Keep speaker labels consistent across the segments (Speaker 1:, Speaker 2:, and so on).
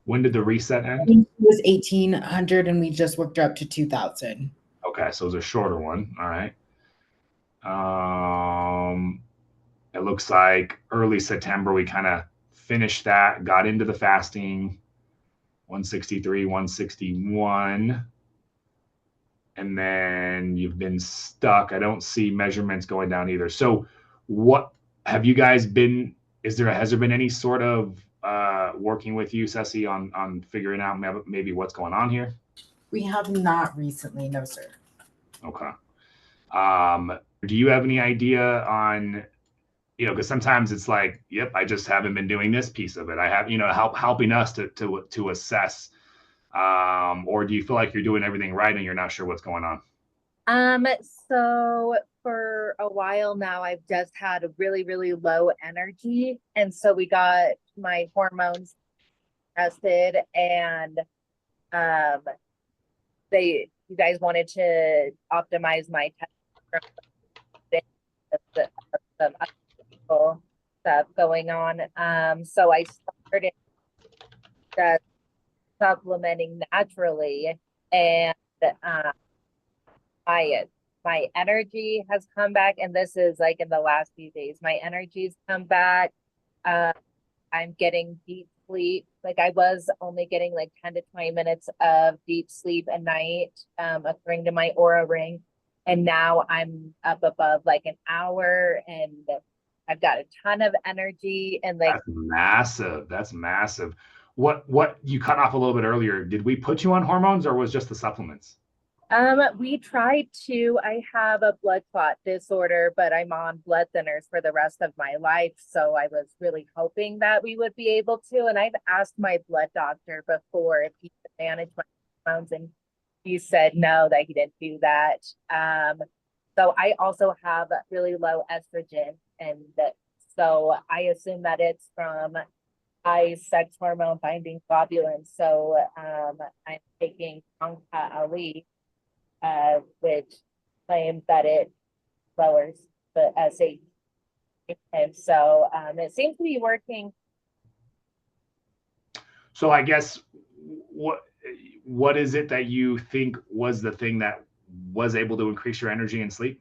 Speaker 1: When did the reset
Speaker 2: I
Speaker 1: end?
Speaker 2: think it was 1800 and we just worked her up to 2000.
Speaker 1: Okay, so it was a shorter one. All right. Um, it looks like early September we kind of finished that, got into the fasting, 163, 161, and then you've been stuck. I don't see measurements going down either. So, what have you guys been? Has there been any sort of working with you, Ceci, on figuring out maybe what's going on here?
Speaker 2: We have not recently, no, sir.
Speaker 1: Okay. Do you have any idea on, because sometimes it's like, yep, I just haven't been doing this piece of it. I have, helping us to assess. Or do you feel like you're doing everything right and you're not sure what's going on?
Speaker 3: So for a while now, I've just had a really, really low energy. And so we got my hormones tested and um you guys wanted to optimize my testosterone, some other stuff going on. So I started just supplementing naturally, and um my my energy has come back, and this is like in the last few days. My energy's come back. Uh, I'm getting deep sleep. Like I was only getting like 10 to 20 minutes of deep sleep a night, according to my Aura ring. And now I'm up above like an hour, and I've got a ton of energy and like
Speaker 1: That's massive. That's massive. What you cut off a little bit earlier? Did we put you on hormones or was just the supplements?
Speaker 3: we tried to. I have a blood clot disorder, but I'm on blood thinners for the rest of my life. So I was really hoping that we would be able to. And I've asked my blood doctor before if he could manage my hormones, and he said no, that he didn't do that. So I also have really low estrogen, and so I assume that it's from high sex hormone binding globulin. So I'm taking Ali, which claims that it lowers the SH. And so it seems to be working.
Speaker 1: So I guess what what is it that you think was the thing that was able to increase your energy and sleep?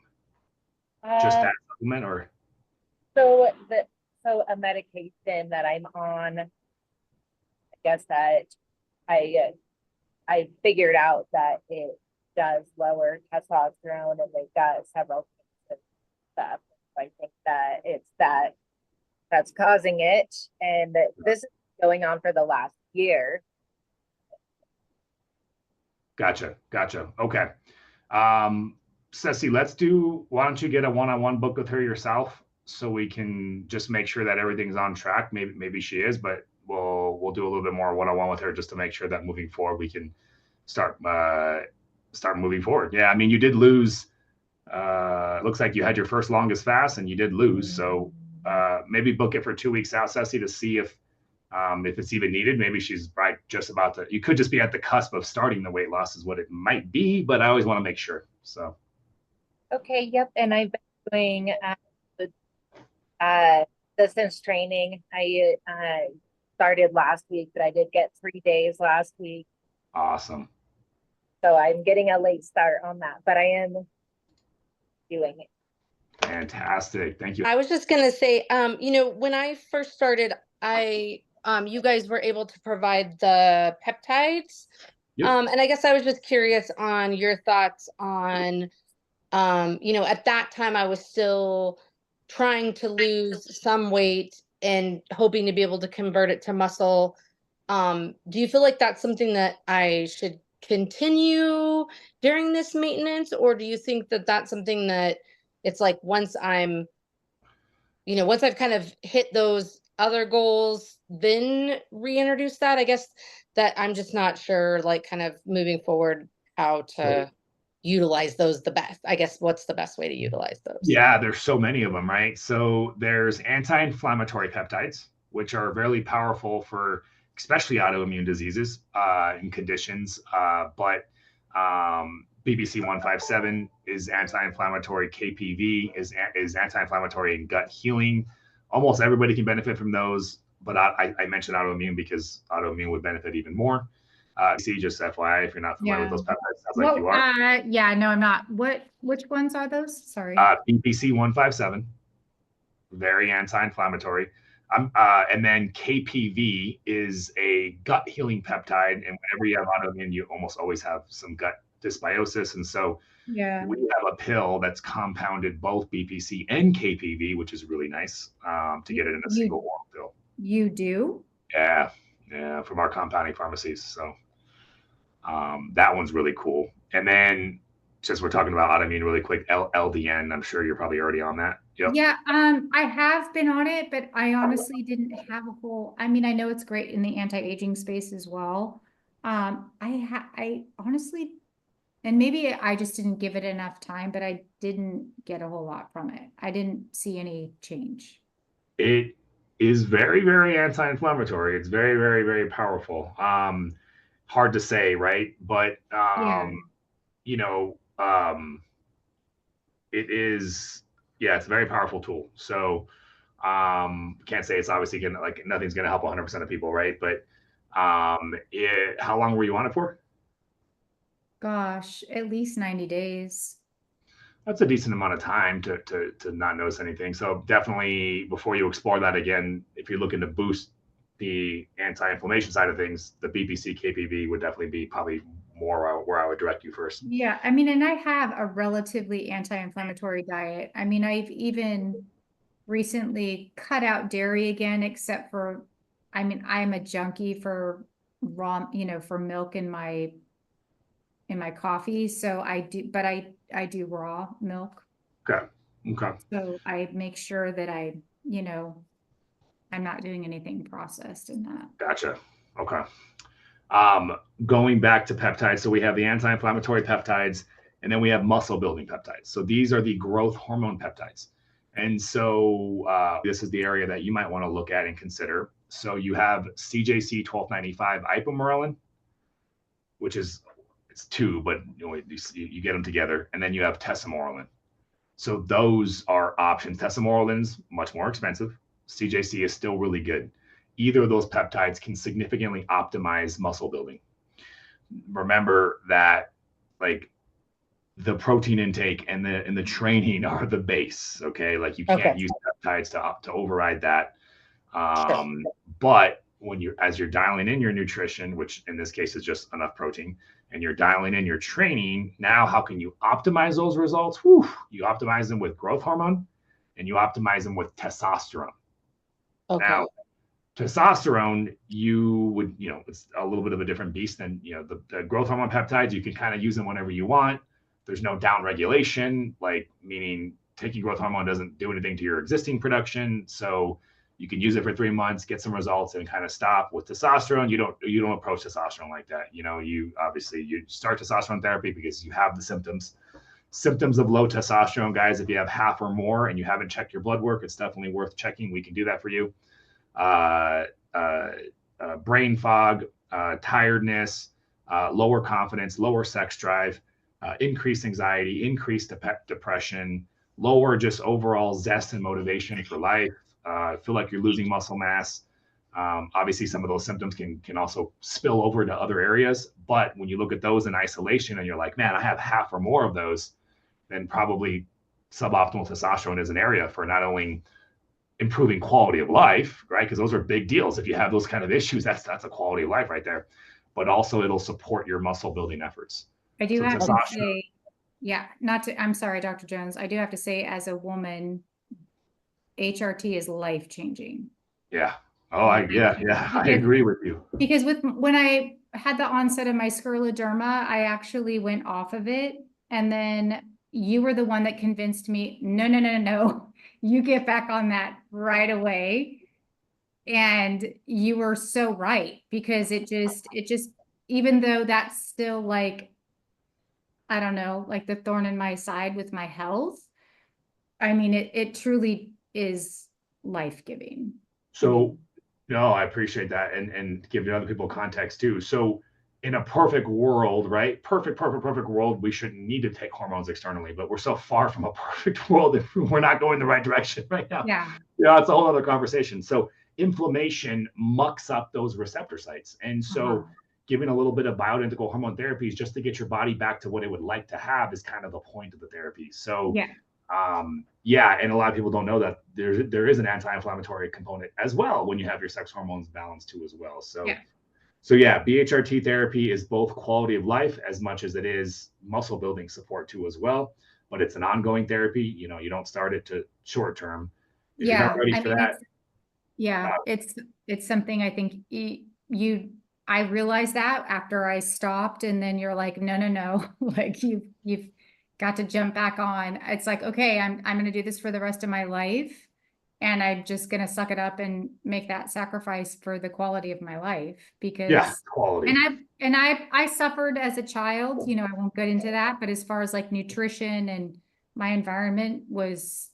Speaker 1: Just
Speaker 3: Um,
Speaker 1: that supplement, or
Speaker 3: so the so a medication that I'm on, I guess that I I figured out that it does lower testosterone, and they've got several things and stuff. I think that it's that's causing it, and this is going on for the last year.
Speaker 1: gotcha. Okay. Ceci, why don't you get a one-on-one book with her yourself so we can just make sure that everything's on track. Maybe she is, but we'll do a little bit more one-on-one with her just to make sure that moving forward we can start start moving forward. Yeah, I mean you did lose. It looks like you had your first longest fast and you did lose. So maybe book it for 2 weeks out, Ceci, to see if it's even needed. Maybe she's right just about to. You could just be at the cusp of starting the weight loss, is what it might be. But I always want to make sure. So
Speaker 3: Okay, yep. And I've been doing uh, distance training. I started last week, but I did get 3 days last week.
Speaker 1: awesome.
Speaker 3: So I'm getting a late start on that, but I am doing it.
Speaker 1: Fantastic. Thank you.
Speaker 4: I was just gonna say, when I first started, you guys were able to provide the peptides.
Speaker 1: Yep.
Speaker 4: And I guess I was just curious on your thoughts on, at that time I was still trying to lose some weight and hoping to be able to convert it to muscle. Do you feel like that's something that I should continue during this maintenance, or do you think that that's something that it's like once I've kind of hit those other goals, then reintroduce that? I guess that I'm just not sure, like kind of moving forward, how to utilize those the best. I guess what's the best way to utilize those?
Speaker 1: Yeah, there's so many of them, right? So there's anti-inflammatory peptides, which are very powerful for especially autoimmune diseases and conditions. But BBC 157 is anti-inflammatory. KPV is anti-inflammatory and gut healing. Almost everybody can benefit from those. but I mentioned autoimmune because autoimmune would benefit even more. See, just FYI, if you're not familiar with those peptides, sounds like you are.
Speaker 5: Yeah, no, I'm not. Which ones are those? Sorry.
Speaker 1: BPC 157, very anti-inflammatory. And then KPV is a gut healing peptide. And whenever you have autoimmune, you almost always have some gut dysbiosis. And so we have a pill that's compounded both BPC and KPV, which is really nice to get it in a single oral pill.
Speaker 5: You do?
Speaker 1: Yeah, from our compounding pharmacies. So that one's really cool. And then just we're talking about autoimmune really quick, LDN. I'm sure you're probably already on that. Yep.
Speaker 5: Yeah, I have been on it, but I honestly didn't have a whole, I mean, I know it's great in the anti-aging space as well. I honestly, and maybe I just didn't give it enough time, but I didn't get a whole lot from it. I didn't see any change.
Speaker 1: It is very, very anti-inflammatory. It's very, very, very powerful. Hard to say, right? But it is, it's a very powerful tool. So can't say it's obviously gonna, like, nothing's gonna help 100% of people, right? But how long were you on it for?
Speaker 5: Gosh, at least 90 days.
Speaker 1: That's a decent amount of time to not notice anything. So definitely, before you explore that again, if you're looking to boost the anti-inflammation side of things, the BPC KPV would definitely be probably more where I would direct you first.
Speaker 5: Yeah, I mean, and I have a relatively anti-inflammatory diet. I mean, I've even recently cut out dairy again, except for, I mean, I'm a junkie for raw, for milk in my coffee. So I do, but I do raw milk.
Speaker 1: Okay.
Speaker 5: So I make sure that I'm not doing anything processed in that.
Speaker 1: Gotcha. Okay. Going back to peptides. So we have the anti-inflammatory peptides, and then we have muscle building peptides. So these are the growth hormone peptides. And so this is the area that you might want to look at and consider. So you have CJC 1295 ipamorelin, which is, it's two, but you get them together. And then you have testosterone. So those are options. Testosterone's much more expensive. CJC is still really good. Either of those peptides can significantly optimize muscle building. Remember that, like, the protein intake and the training are the base. Okay, like you can't use peptides to override that. But as you're dialing in your nutrition, which in this case is just enough protein, and you're dialing in your training, now how can you optimize those results? You optimize them with growth hormone, and you optimize them with testosterone. Okay. Now, testosterone, you would, it's a little bit of a different beast than, the growth hormone peptides. You can kind of use them whenever you want. There's no down regulation, like, meaning taking growth hormone doesn't do anything to your existing production. So you can use it for 3 months, get some results, and kind of stop. With testosterone, you don't approach testosterone like that. You start testosterone therapy because you have the symptoms of low testosterone, guys. If you have half or more and you haven't checked your blood work, it's definitely worth checking. We can do that for you. Brain fog, tiredness, lower confidence, lower sex drive, increased anxiety, increased depression, lower just overall zest and motivation for life. Feel like you're losing muscle mass. Obviously, some of those symptoms can also spill over to other areas. But when you look at those in isolation and you're like, man, I have half or more of those, then probably suboptimal testosterone is an area for not only improving quality of life, right? Because those are big deals. If you have those kind of issues, that's a quality of life right there. But also it'll support your muscle building efforts.
Speaker 5: I do have to say, I'm sorry, Dr. Jones. I do have to say, as a woman, HRT is life-changing.
Speaker 1: Yeah. Oh, I agree with you.
Speaker 5: Because when I had the onset of my scleroderma, I actually went off of it. And then you were the one that convinced me, no, you get back on that right away. And you were so right, because it just, even though that's still, like, I don't know, like the thorn in my side with my health, I mean, it truly is life-giving.
Speaker 1: So, no, I appreciate that, and give the other people context too. So in a perfect world, right? Perfect world, we shouldn't need to take hormones externally, but we're so far from a perfect world if we're not going the right direction right now.
Speaker 5: Yeah.
Speaker 1: It's a whole other conversation. So inflammation mucks up those receptor sites. And so giving a little bit of bioidentical hormone therapies just to get your body back to what it would like to have is kind of the point of the therapy. So and a lot of people don't know that there is an anti-inflammatory component as well when you have your sex hormones balanced too as well. So BHRT therapy is both quality of life as much as it is muscle building support too as well. But it's an ongoing therapy. You know, you don't start it to short term. If you're not ready for that.
Speaker 5: It's something I think I realized that after I stopped, and then you're like, no, like you've got to jump back on. It's like, okay, I'm going to do this for the rest of my life, and I'm just going to suck it up and make that sacrifice for the quality of my life, because
Speaker 1: quality.
Speaker 5: And I suffered as a child, you know, I won't get into that, but as far as like nutrition and my environment was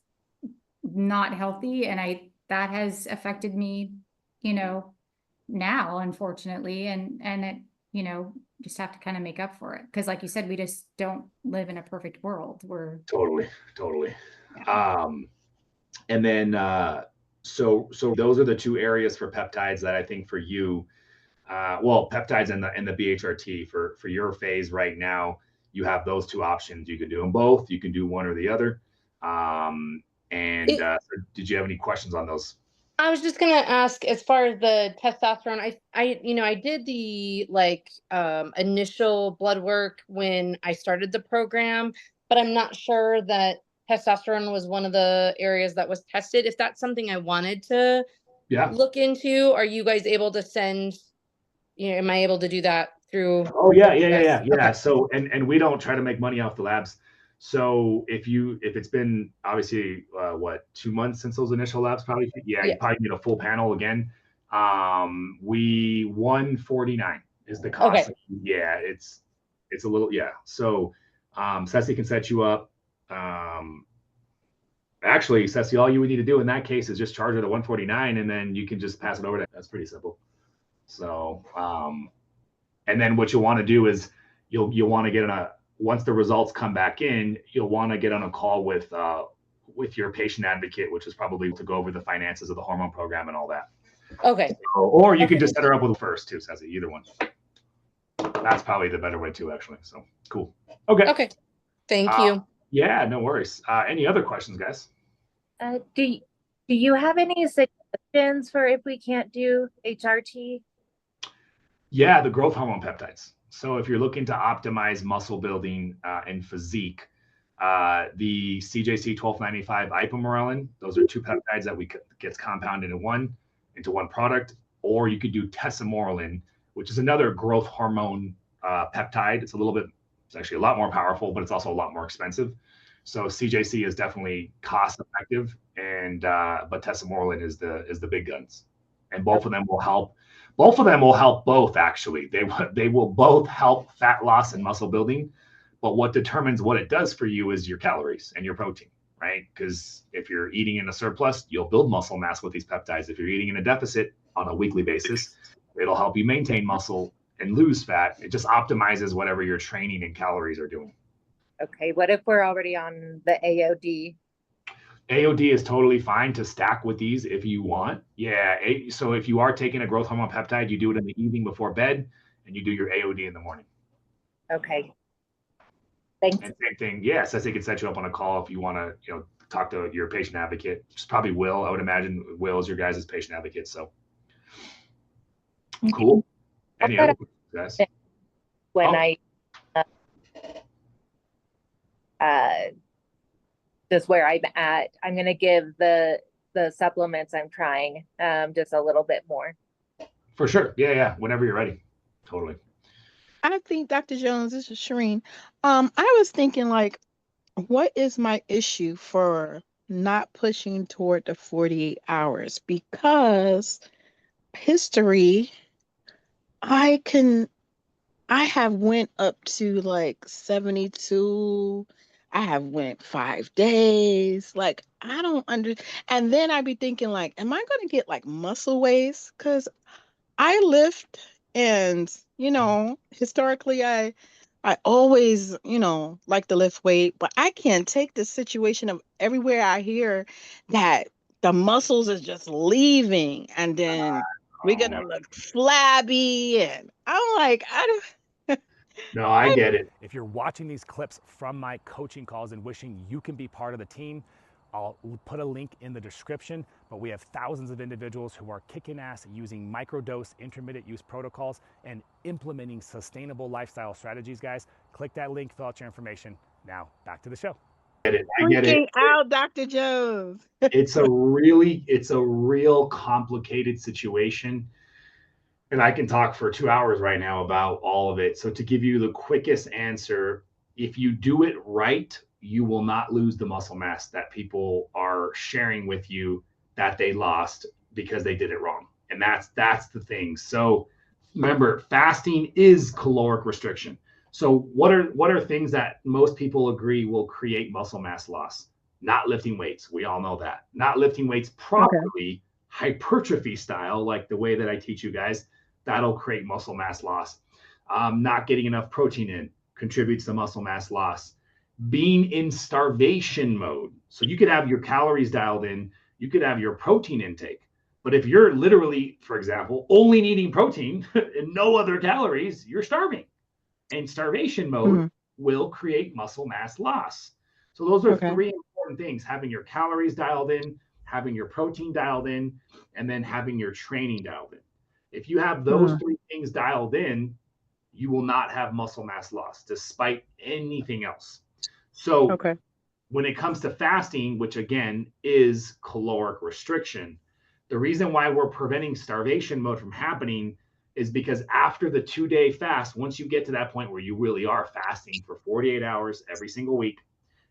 Speaker 5: not healthy, and that has affected me, you know, now, unfortunately, and it, you know, just have to kind of make up for it. Cause like you said, we just don't live in a perfect world. We're
Speaker 1: totally. And then, so those are the two areas for peptides that I think for you, peptides and the BHRT for your phase right now, you have those two options. You can do them both. You can do one or the other. Did you have any questions on those?
Speaker 4: I was just gonna ask, as far as the testosterone, I did the initial blood work when I started the program, but I'm not sure that testosterone was one of the areas that was tested. If that's something I wanted to look into, are you guys able to send, you know, am I able to do that through?
Speaker 1: Oh yeah. Okay. So, and we don't try to make money off the labs. So if it's been obviously 2 months since those initial labs, probably you probably need a full panel again. We $149 is the cost.
Speaker 4: Okay.
Speaker 1: Yeah, it's a little So Ceci can set you up. Actually, Ceci, all you would need to do in that case is just charge her the $149, and then you can just pass it over. That's pretty simple. So and then what you'll want to do is you'll want to get once the results come back in, you'll want to get on a call with your patient advocate, which is probably to go over the finances of the hormone program and all that.
Speaker 4: Okay.
Speaker 1: So, or you can just set her up with first too, Ceci, either one. That's probably the better way too, actually. So cool. Okay.
Speaker 4: Thank you.
Speaker 1: Yeah, no worries. Any other questions, guys?
Speaker 3: Do you have any suggestions for if we can't do HRT?
Speaker 1: Yeah, the growth hormone peptides. So if you're looking to optimize muscle building and physique, the CJC 1295 ipamorelin, those are two peptides that gets compounded into one product. Or you could do tesamorelin, which is another growth hormone peptide. It's actually a lot more powerful, but it's also a lot more expensive. So CJC is definitely cost effective, but tesamorelin is the big guns, and both of them will help. Both of them will help both, actually. They will both help fat loss and muscle building, but what determines what it does for you is your calories and your protein, right? Because if you're eating in a surplus, you'll build muscle mass with these peptides. If you're eating in a deficit on a weekly basis, it'll help you maintain muscle and lose fat. It just optimizes whatever your training and calories are doing.
Speaker 3: Okay, what if we're already on the AOD?
Speaker 1: AOD is totally fine to stack with these if you want. Yeah, so if you are taking a growth hormone peptide, you do it in the evening before bed, and you do your AOD in the morning.
Speaker 3: Okay. Thanks.
Speaker 1: And same thing, yeah, Ceci can set you up on a call if you want to, talk to your patient advocate. Just probably Will, I would imagine. Will is your guys' patient advocate, so. Cool. Any other questions, guys?
Speaker 3: When just where I'm at, I'm going to give the supplements I'm trying just a little bit more.
Speaker 1: For sure. Yeah. Whenever you're ready. Totally.
Speaker 6: I think, Dr. Jones, this is Shireen. I was thinking, what is my issue for not pushing toward the 48 hours? Because history, I have went up to 72. I have went 5 days. I don't and then I'd be thinking am I going to get muscle waste? Because I lift, and historically I always like to lift weight, but I can't take the situation of everywhere I hear that the muscles is just leaving, and then we're gonna look flabby, and I'm like, I don't.
Speaker 1: No, I get it.
Speaker 7: If you're watching these clips from my coaching calls and wishing you can be part of the team, I'll put a link in the description, but we have thousands of individuals who are kicking ass using microdose intermittent use protocols and implementing sustainable lifestyle strategies, guys. Click that link, fill out your information. Now, back to the show.
Speaker 1: I get it.
Speaker 6: Freaking out, Dr. Jones.
Speaker 1: It's a real complicated situation. And I can talk for 2 hours right now about all of it. So to give you the quickest answer, if you do it right, you will not lose the muscle mass that people are sharing with you that they lost because they did it wrong. And that's the thing. So remember, fasting is caloric restriction. So what are things that most people agree will create muscle mass loss? Not lifting weights. We all know that. Not lifting weights properly, hypertrophy style, like the way that I teach you guys, that'll create muscle mass loss. Not getting enough protein in contributes to muscle mass loss. Being in starvation mode. So you could have your calories dialed in, you could have your protein intake. But if you're literally, for example, only needing protein and no other calories, you're starving. And starvation mode will create muscle mass loss. So those are three important things: having your calories dialed in, having your protein dialed in, and then having your training dialed in. If you have those three things dialed in, you will not have muscle mass loss despite anything else. So when it comes to fasting, which again is caloric restriction, the reason why we're preventing starvation mode from happening is because after the 2-day fast, once you get to that point where you really are fasting for 48 hours every single week,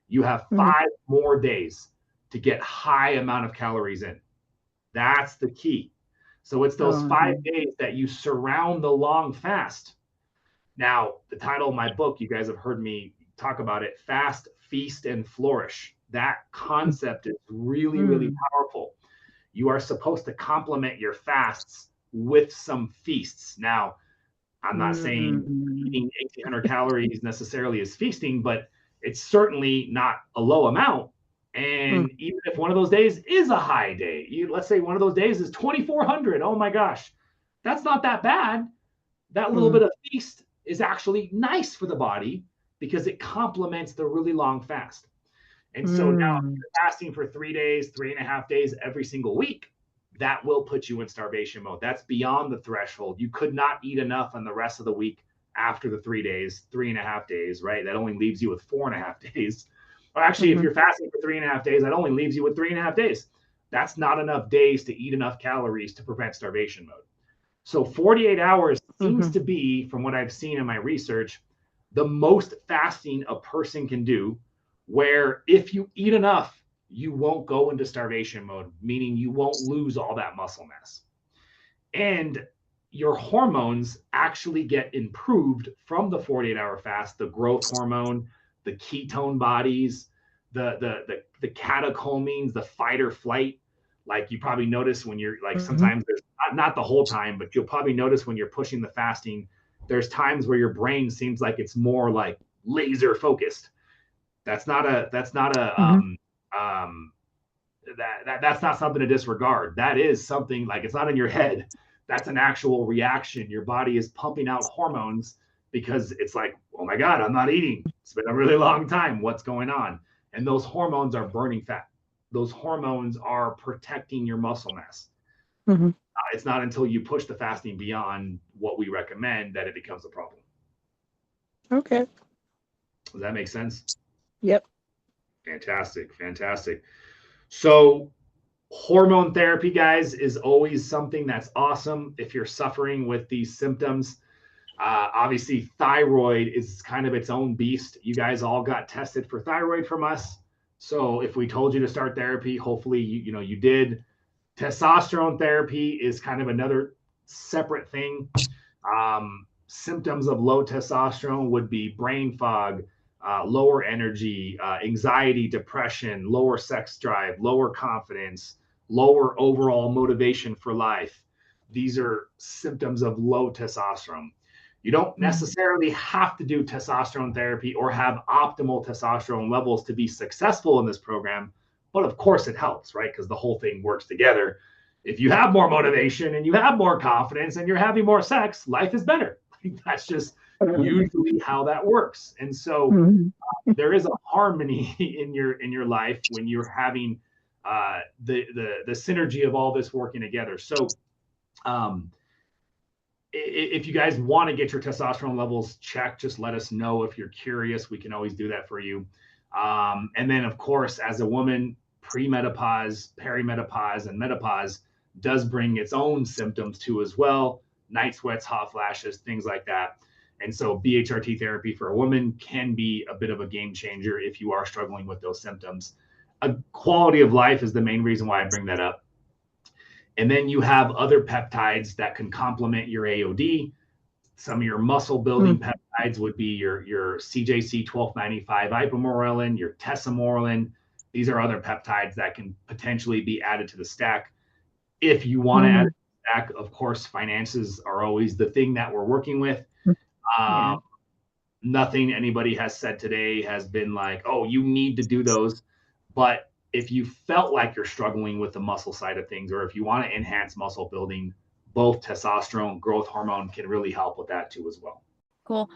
Speaker 1: you have 5 more days to get high amount of calories in. That's the key. So it's those 5 days that you surround the long fast. Now, the title of my book, you guys have heard me talk about it: Fast, Feast, and Flourish. That concept is really, really powerful. You are supposed to complement your fasts with some feasts. Now, I'm not saying eating 1,800 calories necessarily is feasting, but it's certainly not a low amount. And even if one of those days is a high day, let's say one of those days is 2,400. Oh my gosh, that's not that bad. That little bit of feast is actually nice for the body because it complements the really long fast. And so now if you're fasting for 3 days, 3.5 days every single week, that will put you in starvation mode. That's beyond the threshold. You could not eat enough on the rest of the week after the 3 days, 3.5 days, right? That only leaves you with 4.5 days. Or actually, if you're fasting for 3.5 days, that only leaves you with 3.5 days. That's not enough days to eat enough calories to prevent starvation mode. So 48 hours seems to be, from what I've seen in my research, the most fasting a person can do, where if you eat enough, you won't go into starvation mode, meaning you won't lose all that muscle mass. And your hormones actually get improved from the 48-hour fast: the growth hormone, the ketone bodies, the catecholamines, the fight or flight. Like you probably notice when you're like, sometimes there's not the whole time, but you'll probably notice when you're pushing the fasting, there's times where your brain seems like it's more like laser focused. That's not something to disregard. That is something, like, it's not in your head. That's an actual reaction. Your body is pumping out hormones because it's like, oh my God, I'm not eating. It's been a really long time. What's going on? And those hormones are burning fat. Those hormones are protecting your muscle mass. It's not until you push the fasting beyond what we recommend that it becomes a problem.
Speaker 6: Okay.
Speaker 1: Does that make sense?
Speaker 6: Yep.
Speaker 1: Fantastic. So hormone therapy, guys, is always something that's awesome if you're suffering with these symptoms. Obviously, thyroid is kind of its own beast. You guys all got tested for thyroid from us. So if we told you to start therapy, hopefully you did. Testosterone therapy is kind of another separate thing. Symptoms of low testosterone would be brain fog, lower energy, anxiety, depression, lower sex drive, lower confidence, lower overall motivation for life. These are symptoms of low testosterone. You don't necessarily have to do testosterone therapy or have optimal testosterone levels to be successful in this program, but of course it helps, right? Because the whole thing works together. If you have more motivation and you have more confidence and you're having more sex, life is better. That's just usually how that works. And so there is a harmony in your life when you're having the synergy of all this working together. So if you guys want to get your testosterone levels checked, just let us know. If you're curious, we can always do that for you. And then, of course, as a woman, premenopause, perimenopause, and menopause does bring its own symptoms too as well. Night sweats, hot flashes, things like that. And so BHRT therapy for a woman can be a bit of a game changer if you are struggling with those symptoms. A quality of life is the main reason why I bring that up. And then you have other peptides that can complement your AOD. Some of your muscle building peptides would be your CJC 1295 ipamorelin, your tesamorelin. These are other peptides that can potentially be added to the stack. If you want to add it to the stack, of course, finances are always the thing that we're working with. Nothing anybody has said today has been like, oh, you need to do those. But if you felt like you're struggling with the muscle side of things, or if you want to enhance muscle building, both testosterone, growth hormone can really help with that too as well.
Speaker 8: Cool.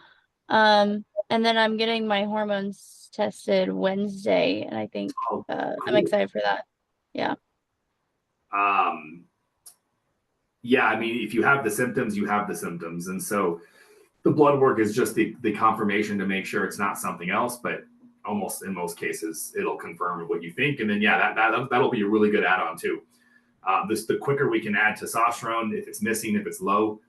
Speaker 8: And then I'm getting my hormones tested Wednesday, and I think
Speaker 1: Cool.
Speaker 8: I'm excited for that. Yeah.
Speaker 1: Yeah, I mean, if you have the symptoms, you have the symptoms. And so the blood work is just the confirmation to make sure it's not something else, but almost in most cases, it'll confirm what you think. And then, yeah, that'll be a really good add-on too. The quicker we can add testosterone, if it's missing, if it's low,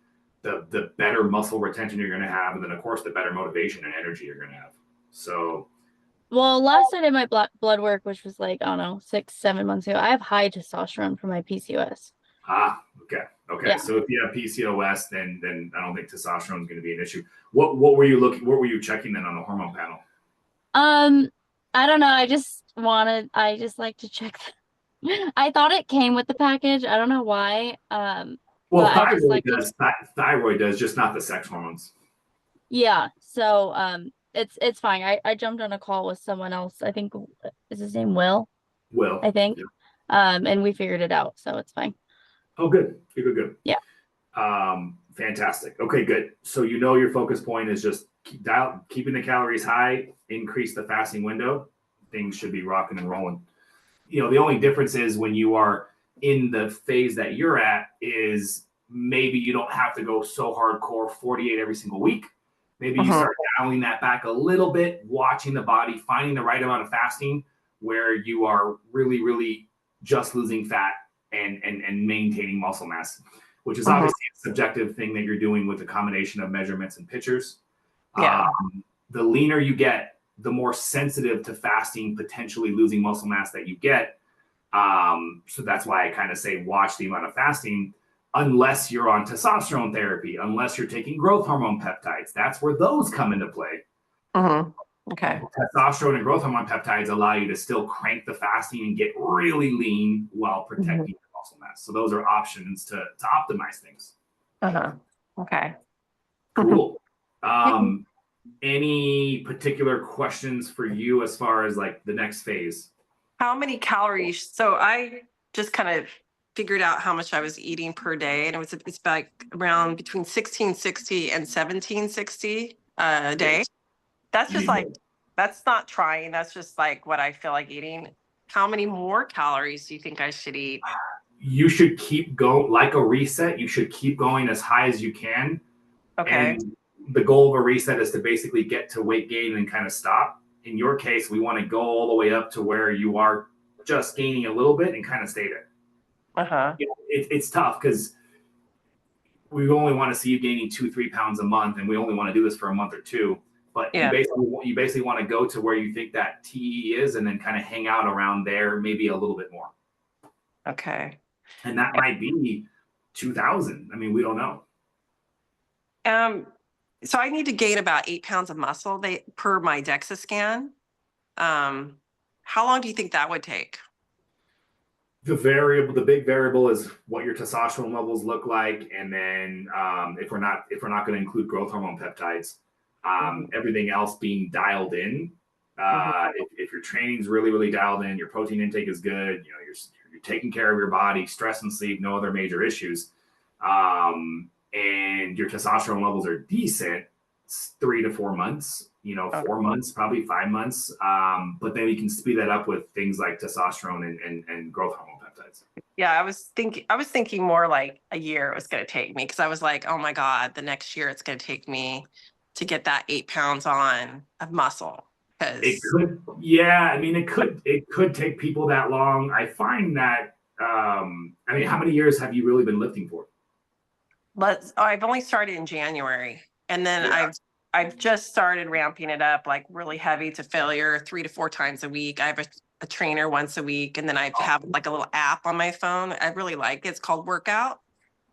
Speaker 1: the better muscle retention you're going to have. And then, of course, the better motivation and energy you're going to have. So,
Speaker 8: Well, last I did my blood work, which was like, I don't know, 6-7 months ago, I have high testosterone for my PCOS.
Speaker 1: Okay.
Speaker 8: Yeah.
Speaker 1: So if you have PCOS, then I don't think testosterone is going to be an issue. What were you checking then on the hormone panel?
Speaker 8: I don't know. I just like to check. I thought it came with the package. I don't know why.
Speaker 1: Well, thyroid does, just not the sex hormones.
Speaker 8: Yeah. So, it's fine. I jumped on a call with someone else. I think is his name Will, I think.
Speaker 1: Yeah.
Speaker 8: And we figured it out, so it's fine.
Speaker 1: Oh, good. Good.
Speaker 8: Yeah.
Speaker 1: Fantastic. Okay, good. So your focus point is just keeping the calories high, increase the fasting window. Things should be rocking and rolling. The only difference is when you are in the phase that you're at is maybe you don't have to go so hardcore 48 every single week. Maybe you start dialing that back a little bit, watching the body, finding the right amount of fasting where you are really, really just losing fat and maintaining muscle mass, which is obviously a subjective thing that you're doing with a combination of measurements and pictures.
Speaker 9: Yeah.
Speaker 1: The leaner you get, the more sensitive to fasting, potentially losing muscle mass that you get. So that's why I kind of say watch the amount of fasting, unless you're on testosterone therapy, unless you're taking growth hormone peptides. That's where those come into play.
Speaker 9: Okay.
Speaker 1: Testosterone and growth hormone peptides allow you to still crank the fasting and get really lean while protecting your muscle mass. So those are options to optimize things.
Speaker 9: Okay.
Speaker 1: Cool. Any particular questions for you as far as like the next phase?
Speaker 9: How many calories? So I just kind of figured out how much I was eating per day, and it's like around between 1660 and 1760 a day. That's just like, that's not trying. That's just like what I feel like eating. How many more calories do you think I should eat?
Speaker 1: You should keep going like a reset. You should keep going as high as you can.
Speaker 9: Okay.
Speaker 1: And the goal of a reset is to basically get to weight gain and kind of stop. In your case, we want to go all the way up to where you are just gaining a little bit and kind of stay there. It's tough because we only want to see you gaining 2-3 pounds a month, and we only want to do this for a month or two. But you basically want to go to where you think that TE is, and then kind of hang out around there, maybe a little bit more.
Speaker 9: Okay.
Speaker 1: And that might be 2,000. I mean, we don't know.
Speaker 9: So I need to gain about 8 pounds of muscle per my DEXA scan. How long do you think that would take?
Speaker 1: The big variable is what your testosterone levels look like, and then if we're not going to include growth hormone peptides, everything else being dialed in, If your training's really, really dialed in, your protein intake is good, you know, you're taking care of your body, stress and sleep, no other major issues, and your testosterone levels are decent, 3 to 4 months, you know, 4 months, probably 5 months. But then we can speed that up with things like testosterone and growth hormone peptides.
Speaker 9: Yeah, I was thinking more like a year it was going to take me, because I was like, oh my God, the next year it's going to take me to get that 8 pounds on of muscle.
Speaker 1: It could, yeah. I mean, it could take people that long. I find that, I mean, how many years have you really been lifting for?
Speaker 9: I've only started in January, and then I've just started ramping it up like really heavy to failure 3 to 4 times a week. I have a trainer once a week, and then I have like a little app on my phone. I really like it. It's called Workout,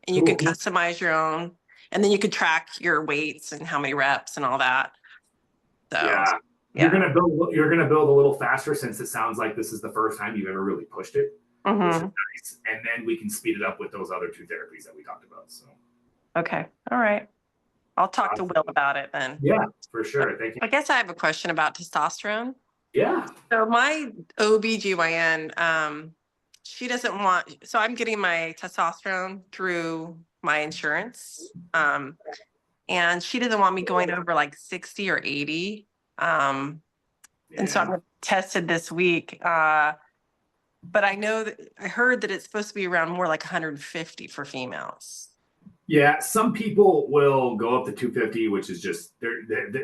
Speaker 9: and you can customize your own, and then you can track your weights and how many reps and all that. So
Speaker 1: yeah. You're gonna build a little faster, since it sounds like this is the first time you've ever really pushed it, which is nice. And then we can speed it up with those other 2 therapies that we talked about. So
Speaker 9: okay, all right. I'll talk to Will about it then.
Speaker 1: Yeah, for sure. Thank you.
Speaker 9: I guess I have a question about testosterone.
Speaker 1: Yeah.
Speaker 9: So my OBGYN, she doesn't want, so I'm getting my testosterone through my insurance. And she doesn't want me going over like 60 or 80. And so I'm tested this week. But I know that I heard that it's supposed to be around more like 150 for females.
Speaker 1: Yeah, some people will go up to 250, which is just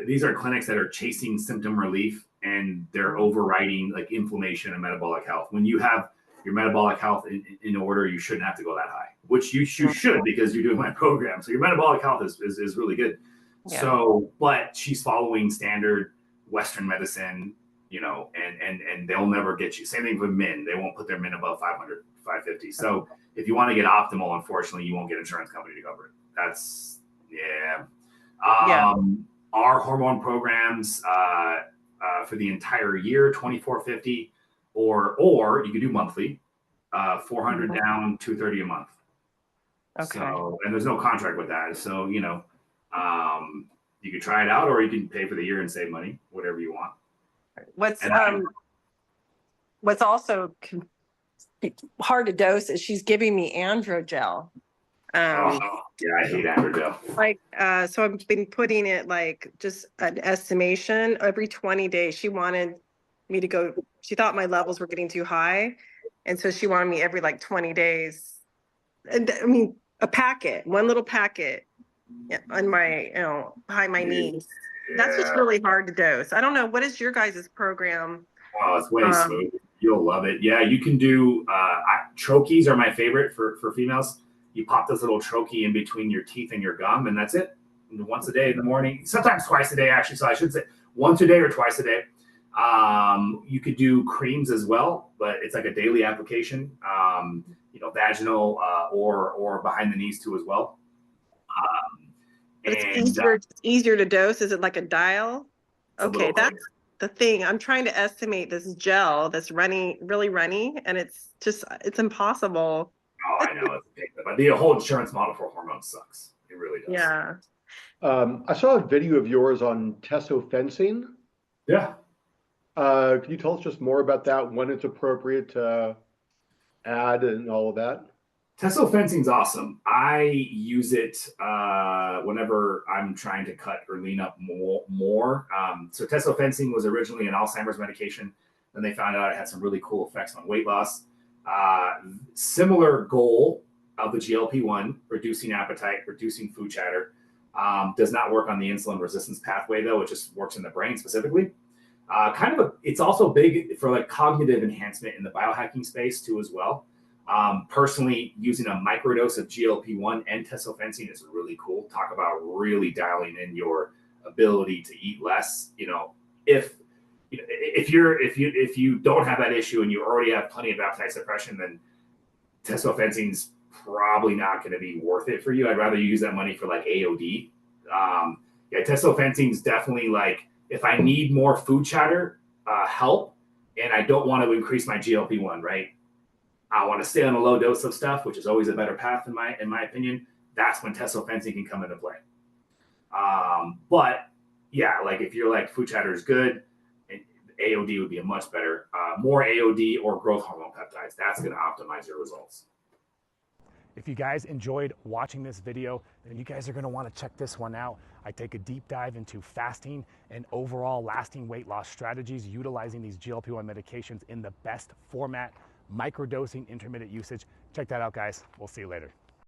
Speaker 1: these are clinics that are chasing symptom relief, and they're overriding like inflammation and metabolic health. When you have your metabolic health in order, you shouldn't have to go that high, which you should, because you're doing my program. So your metabolic health is really good. Yeah. So, but she's following standard Western medicine, you know, and they'll never get you. Same thing with men. They won't put their men above 500, 550. So if you want to get optimal, unfortunately, you won't get insurance company to cover it. That's, our hormone programs for the entire year, $2,450, or you could do monthly, $400 down, $230 a month. Okay. So, and there's no contract with that. So, you know, you could try it out, or you can pay for the year and save money, whatever you want.
Speaker 9: What's also hard to dose is she's giving me androgel.
Speaker 1: Yeah, I hate androgel.
Speaker 9: Like, so I've been putting it like just an estimation every 20 days. She wanted me to go, she thought my levels were getting too high. And so she wanted me every like 20 days. And I mean, a packet, one little packet on my, you know, behind my knees. That's just really hard to dose. I don't know. What is your guys' program?
Speaker 1: Oh, it's way smooth. You'll love it. Yeah, you can do trochees are my favorite for females. You pop this little trochee in between your teeth and your gum, and that's it. And once a day in the morning, sometimes twice a day, actually. So I should say once a day or twice a day. You could do creams as well, but it's like a daily application. You know, vaginal or behind the knees too as well.
Speaker 9: But it's easier to dose. Is it like a dial? Okay, that's the thing. I'm trying to estimate this gel that's really runny, and it's impossible.
Speaker 1: Oh, I know. But the whole insurance model for hormones sucks. It really does.
Speaker 9: Yeah.
Speaker 10: I saw a video of yours on tesofensine.
Speaker 1: Yeah.
Speaker 10: Can you tell us just more about that, when it's appropriate to add and all of that?
Speaker 1: Tesofensine's awesome. I use it whenever I'm trying to cut or lean up more. So tesofensine was originally an Alzheimer's medication. Then they found out it had some really cool effects on weight loss. Similar goal of the GLP-1, reducing appetite, reducing food chatter. Does not work on the insulin resistance pathway though. It just works in the brain specifically. It's also big for like cognitive enhancement in the biohacking space too as well. Personally, using a microdose of GLP-1 and tesofensine is really cool. Talk about really dialing in your ability to eat less. You know, if you don't have that issue and you already have plenty of appetite suppression, then tesofensine's probably not going to be worth it for you. I'd rather use that money for like AOD. Tesofensine's definitely like, if I need more food chatter help and I don't want to increase my GLP-1, right? I want to stay on a low dose of stuff, which is always a better path in my opinion. That's when tesofensine can come into play. But yeah, like if you're like food chatter is good,
Speaker 11: AOD would be a much better, more AOD or growth hormone peptides. That's going to optimize your results.
Speaker 7: If you guys enjoyed watching this video, then you guys are going to want to check this one out. I take a deep dive into fasting and overall lasting weight loss strategies utilizing these GLP-1 medications in the best format, microdosing, intermittent usage. Check that out, guys. We'll see you later.